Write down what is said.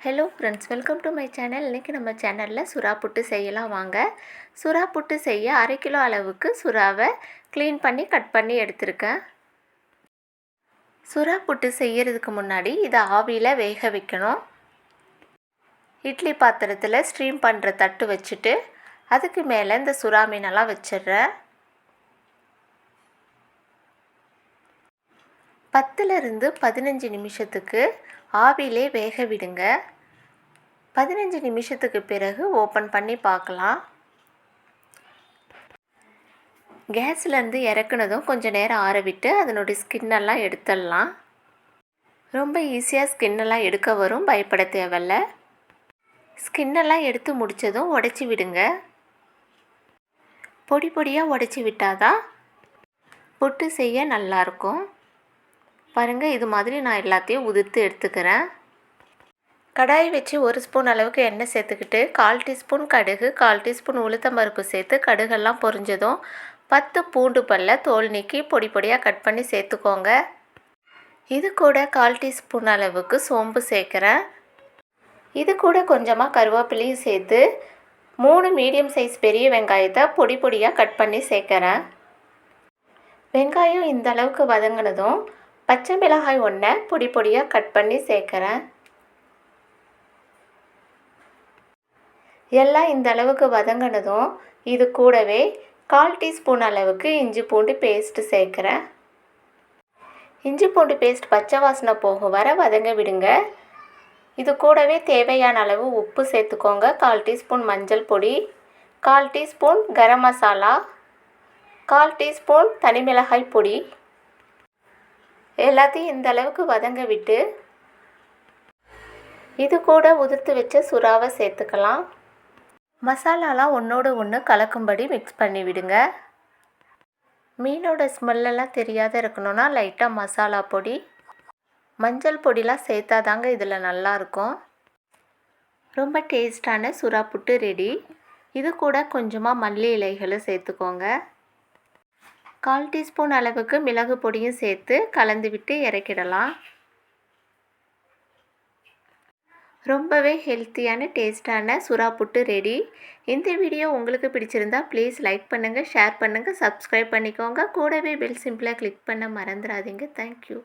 Hello friends, welcome to my channel. இன்றைக்கி நம்ம சேனலில் சுறா புட்டு செய்யலாம் வாங்க. சுறா புட்டு செய்ய 1/2 கிலோ அளவுக்கு சுறாவை க்ளீன் பண்ணி கட் பண்ணி எடுத்திருக்கேன். சுறா புட்டு செய்கிறதுக்கு முன்னாடி இதை ஆவியில் வேக வைக்கணும். இட்லி பாத்திரத்தில் ஸ்டீம் பண்ணுற தட்டு வச்சுட்டு அதுக்கு மேலே இந்த சுறா மீனெல்லாம் வச்சிடுறேன். 10லிருந்து 15 நிமிஷத்துக்கு ஆவியிலே வேக விடுங்க. 15 நிமிஷத்துக்கு பிறகு ஓப்பன் பண்ணி பார்க்கலாம். கேஸ்லேருந்து இறக்குனதும் கொஞ்சம் நேரம் ஆற விட்டு அதனுடைய ஸ்கின்னெல்லாம் எடுத்துடலாம். ரொம்ப ஈஸியாக ஸ்கின்னெல்லாம் எடுக்க வரும், பயப்பட தேவையில்ல. ஸ்கின்னெல்லாம் எடுத்து முடித்ததும் உடச்சி விடுங்க. பொடி பொடியாக உடச்சி விட்டால் தான் புட்டு செய்ய நல்லாயிருக்கும். பாருங்கள், இது மாதிரி நான் எல்லாத்தையும் உதிர்த்து எடுத்துக்கிறேன். கடாய் வச்சு 1 ஸ்பூன் அளவுக்கு எண்ணெய் சேர்த்துக்கிட்டு 1/4 டீஸ்பூன் கடுகு, 1/4 டீஸ்பூன் உளுத்தம்பருப்பு சேர்த்து கடுகெல்லாம் பொரிஞ்சதும் 10 பூண்டு பல்லை தோல் நீக்கி பொடி பொடியாக கட் பண்ணி சேர்த்துக்கோங்க. இது கூட 1/4 டீஸ்பூன் அளவுக்கு சோம்பு சேர்க்குறேன். இது கூட கொஞ்சமாக கருவேப்பிலையும் சேர்த்து 3 மீடியம் சைஸ் பெரிய வெங்காயத்தை பொடி பொடியாக கட் பண்ணி சேர்க்குறேன். வெங்காயம் இந்த அளவுக்கு வதங்கினதும் பச்சை மிளகாய் 1 பொடி பொடியாக கட் பண்ணி சேர்க்குறேன். எல்லாம் இந்த அளவுக்கு வதங்கினதும் இது கூடவே 1/4 டீஸ்பூன் அளவுக்கு இஞ்சி பூண்டு பேஸ்ட்டு சேர்க்குறேன். இஞ்சி பூண்டு பேஸ்ட் பச்சை வாசனை போக வர வதங்க விடுங்க. இது கூடவே தேவையான அளவு உப்பு சேர்த்துக்கோங்க. 1/4 டீஸ்பூன் மஞ்சள் பொடி, 1/4 டீஸ்பூன் கரம் மசாலா, 1/4 டீஸ்பூன் தனி மிளகாய் பொடி எல்லாத்தையும் இந்த அளவுக்கு வதங்க விட்டு இது கூட உதிர்த்து வச்ச சுறாவை சேர்த்துக்கலாம். மசாலாலாம் ஒன்றோடு ஒன்று கலக்கும்படி மிக்ஸ் பண்ணி விடுங்க. மீனோட ஸ்மெல்லெல்லாம் தெரியாத இருக்கணும்னா லைட்டாக மசாலா பொடி, மஞ்சள் பொடிலாம் சேர்த்தா தாங்க இதில் நல்லாயிருக்கும். ரொம்ப டேஸ்டான சுறா புட்டு ரெடி. இது கூட கொஞ்சமாக மல்லி இலைகளை சேர்த்துக்கோங்க. 1/4 டீஸ்பூன் அளவுக்கு மிளகு பொடியும் சேர்த்து கலந்து விட்டு இறக்கிடலாம். ரொம்பவே ஹெல்த்தியான டேஸ்டான சுறா புட்டு ரெடி. இந்த வீடியோ உங்களுக்கு பிடிச்சிருந்தா ப்ளீஸ் லைக் பண்ணுங்கள், ஷேர் பண்ணுங்கள், சப்ஸ்கிரைப் பண்ணிக்கோங்க. கூடவே பெல் சிம்பிளை கிளிக் பண்ண மறந்துடாதீங்க. தேங்க்யூ.